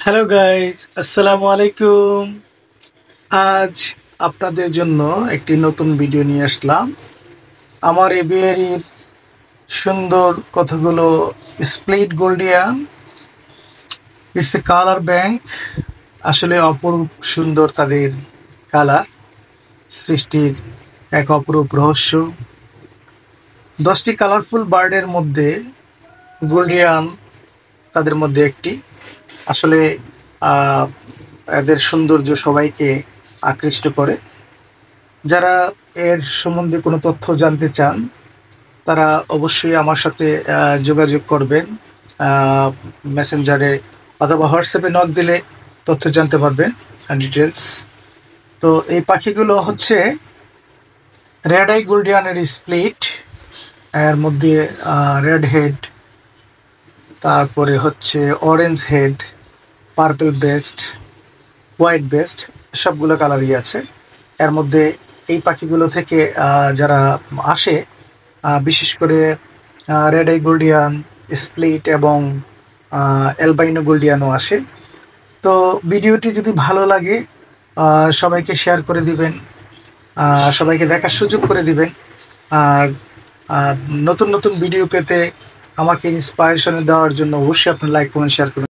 Hello guys, আসসালামু আলাইকুম। আজ আপনাদের জন্য একটি নতুন ভিডিও নিয়ে আসলাম। আমার এবিআরির সুন্দর কতগুলো split Gouldian. It's a colour bank. আসলে অপরূপ সুন্দর তাদের কালার, সৃষ্টির এক অপরূপ রহস্য। 10টি কালারফুল বার্ডের মধ্যে গোল্ডিয়ান তাদের মধ্যে একটি। আসলে আহ, এদের সৌন্দর্য সবাইকে আকৃষ্ট করে। যারা এর সম্বন্ধে কোনো তথ্য জানতে চান তারা অবশ্যই আমার সাথে যোগাযোগ করবেন মেসেঞ্জারে অথবা হোয়াটসঅ্যাপে নক দিলে তথ্য জানতে পারবেন ডিটেলস। তো এই পাখিগুলো হচ্ছে রেড আই গোল্ডিয়ানের স্প্লিট। এর মধ্যে রেড হেড, তারপরে হচ্ছে orange head, purple best, white best, সবগুলো কালারই আছে। এর মধ্যে এই পাখিগুলো থেকে যারা আসে, বিশেষ করে রেড আই গোল্ডিয়ান, স্প্লিট এবং অ্যালবাইনো গোল্ডিয়ানও আসে। তো ভিডিওটি যদি ভালো লাগে সবাইকে শেয়ার করে দিবেন, সবাইকে দেখার সুযোগ করে দিবেন। আর নতুন নতুন ভিডিও পেতে আমাকে ইন্সপায়ারেশন দেওয়ার জন্য অবশ্যই আপনি লাইক কমেন্ট শেয়ার করবেন।